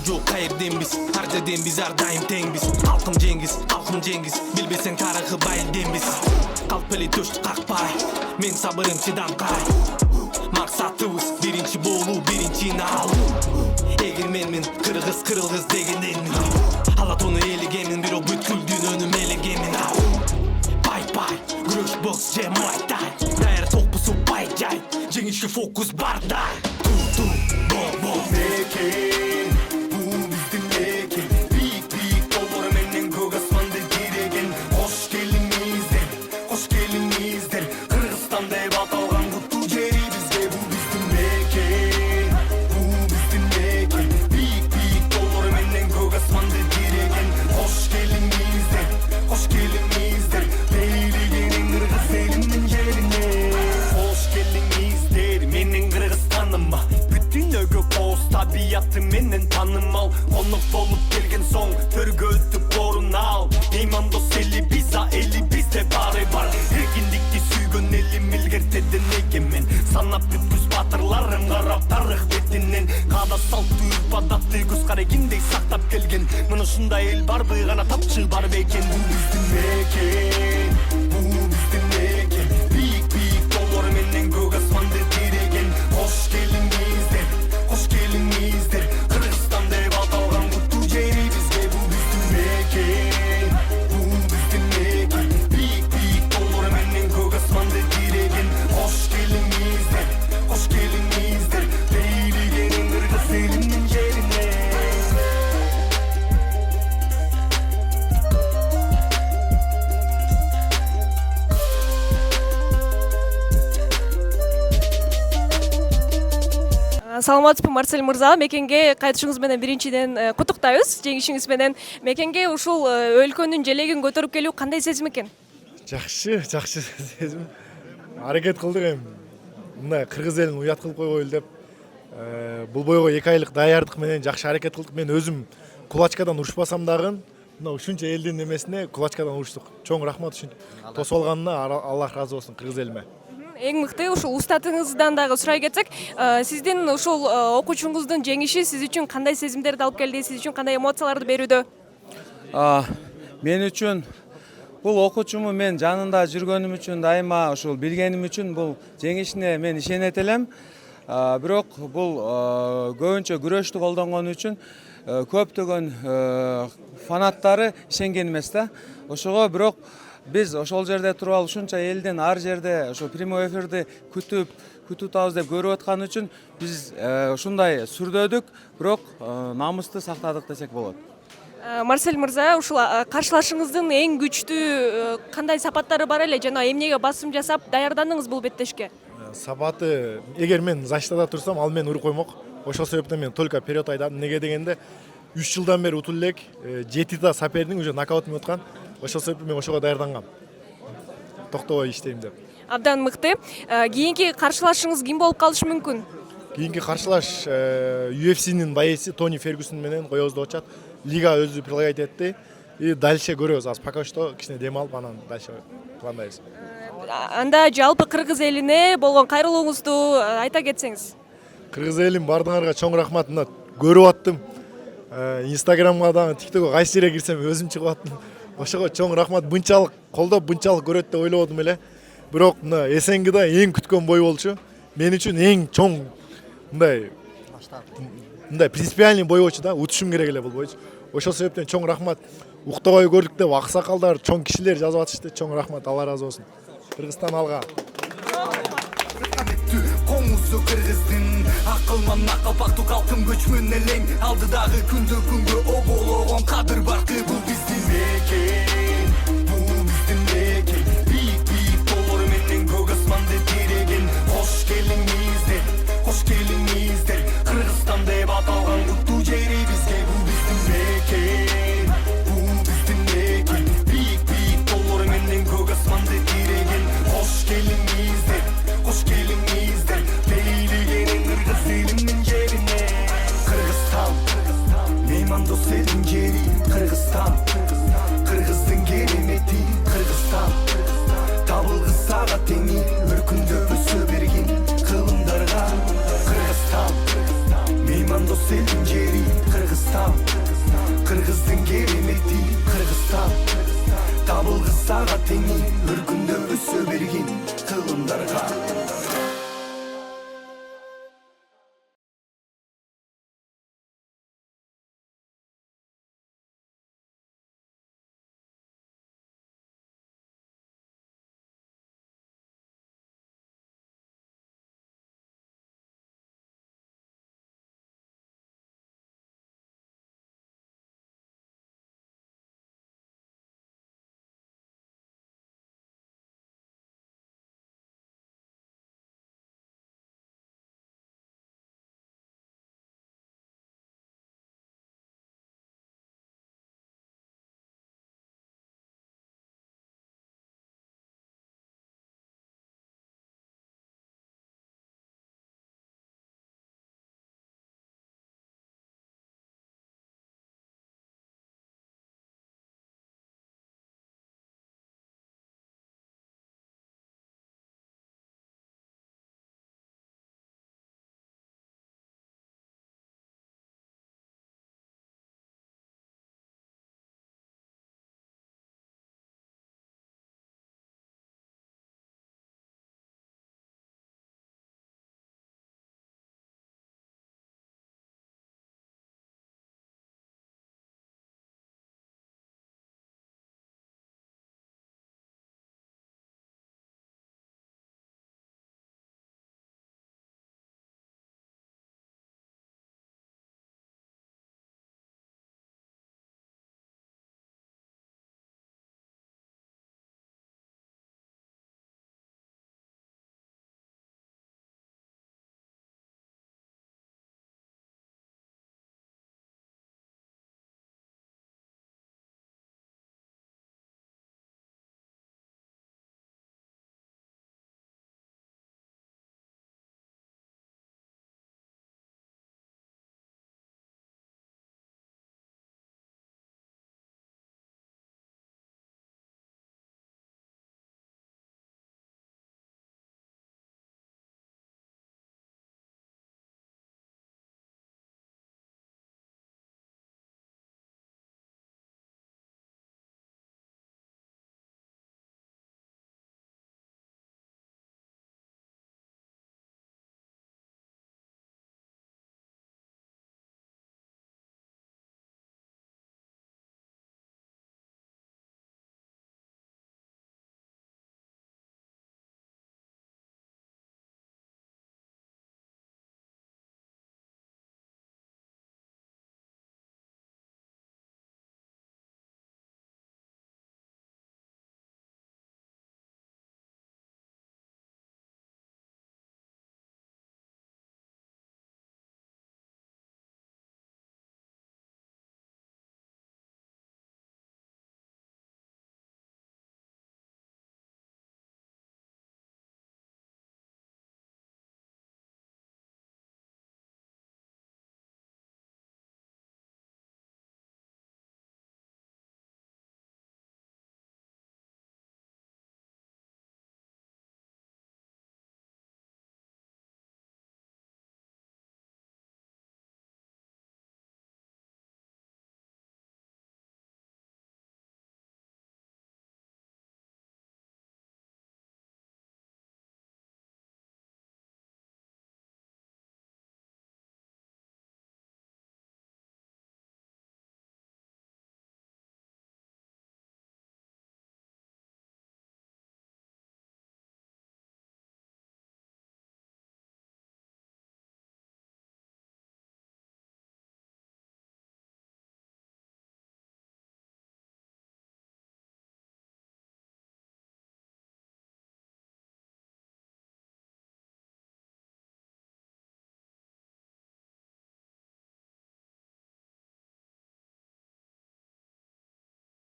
Karşı yok kayırden biz Harcaden biz her daim tengiz Halkım Cengiz Bilbesen tarıkı bayılden biz Kalpeli töştü kakpay Men sabırım çidan kay Maksatımız birinci boğulu birinci nal Egemenmin kırgız kırılgız degenden mi Halatonu elegemin bir o bütküldüğün önüm elegemin Bay Güreş boks je muay thai Dayar tokpusu bay jay Jengişke fokus barday Tu bom Mekin bu bizim mekin Büyük olur menden göğ asmanda diregen Hoş gelinizdir Kırgızstan'da ev atalgan kutlu jeri bizge bu bizim mekin Bu bizim mekin Büyük olur menden göğ asmanda diregen Hoş gelinizdir Beyligenin Kırgız elinin yerine Hoş gelinizdir menin Kırgızstan'ıma Bütün ögök oğuz tabiatı menden tanımal Konuk olup gelgen son törgü ötüp korun al Eyman dost eli biza eli bizde var Erkindikti süygön elim ilgerteden egemen Sanap bütküz batırlarım karap tarık betinden Kada saltı ürpadatı göz karegindey saktap gelgen Mına şunda el var bıygana tapçı var beken Bu bizden meken Büyük olur menden göğ asmanda diregen Hoş gelinizdir Kırgızstan'da ev atalgan kutlu jeri bizge bu bizden meken Büyük olur menden göğ asmanda diregen Hoş gelinizdir Beyligenin Kırgız elinin yerine Саламатсызбы Марсель мырза, мекенге кайтышыңыз менен биринчиден куттуктайбыз. Жеңишиңиз менен мекенге ушул өлкөнүн желегин көтөрүп келүү кандай сезим экен? Жакшы сезим. Аракет кылдык эми. Мындай кыргыз элин уят кылып койгойлу деп. Бул бойго 2 айлык даярдык менен жакшы аракет кылдык. Мен өзүм кулачкадан урушпасам дагы, мына ушунча элдин эмесине кулачкадан уруштук. Чоң рахмат үчүн. Тосуп алганына Аллах ыраазы болсун кыргыз элиме. Эң мыкты ушул устатыңыздан дагы сурай кетсек, сиздин ушул окуучуңуздун жеңиши сиз үчүн кандай сезимдерди алып келди, сиз үчүн кандай эмоцияларды берүүдө? Мен үчүн бул окуучуму мен жанында жүргөнүм үчүн дайыма ушул билгеним үчүн бул жеңишине мен ишенет элем. Бирок бул көбүнчө күрөштү колдонгон үчүн көптөгөн фанаттары ишенген эмес да. Ошого бирок биз ошол жерде туруп алып ушунча элдин ар жерде ошо прямой эфирди күтүп атабыз деп көрүп аткан үчүн биз ушундай сүрдөдүк, бирок намысты сактадык десек болот. Марсель мырза, ушул каршылашыңыздын эң күчтүү кандай сапаттары бар эле жана эмнеге басым жасап даярдандыңыз бул беттешке? Сапаты, эгер мен защитада турсам, ал мени уруп коймок. Ошол себептен мен только вперед айдадым. Неге дегенде 3 жылдан бери утул элек 7 сапердин уже нокаут менен өткөн. Ошол себептен мен ошого даярдангам. Токтобой иштейм деп. Абдан мыкты. Кийинки каршылашыңыз ким болуп калышы мүмкүн? Кийинки каршылаш UFC'нин байеси Тони Фергюсон менен коебуз деп атат. Лига өзү предлагать этти. И дальше көрөбүз. Азыр пока что кичине дем алып, анан дальше пландайбыз. Анда жалпы кыргыз элине болгон кайрылууңузду айта кетсеңиз. Кыргыз элим бардыңарга чоң рахмат. Мына көрүп аттым. Инстаграмга да, ТикТокко кайсы жерге кирсем өзүм чыгып аттым. Ошого чоң рахмат. Бунчалык колдоп, бунчалык көрөт деп ойлободум эле. Бирок мына СНГда эң күткөн бой болчу. Мен үчүн эң чоң мындай принципиальный бой болчу да. Утушум керек эле бул бой. Ошол себептен чоң рахмат. Уктобой көрдүк деп аксакалдар, чоң кишилер жазып атышты. Чоң рахмат, Алла ыраазы болсун. Кыргызстан алга. Коңузу кыргыздын акылман акалпактуу калкым көчмөн элең алдыдагы күнгө обологон кадыр баркы бул биздин мекен Büyük болор менен көк асманды тиреген Кош келиңиздер Кыргызстан деп аталган куттуу жери бизге бул биздин мекен Büyük болор менен көк асманды тиреген Кош келиңиздер Бейлигенин кыргыз элинин жерине Кыргызстан мейман дос элдин жери Кыргызстан кыргыздын керемети Кыргызстан табылгы сага теңи өркүндө өсө берген кылымдарга Кыргызстан мейман дос элдин жери Кыргызстан Kırgızdın kerimeti Kırgızstan Kabıl kız sağa tengin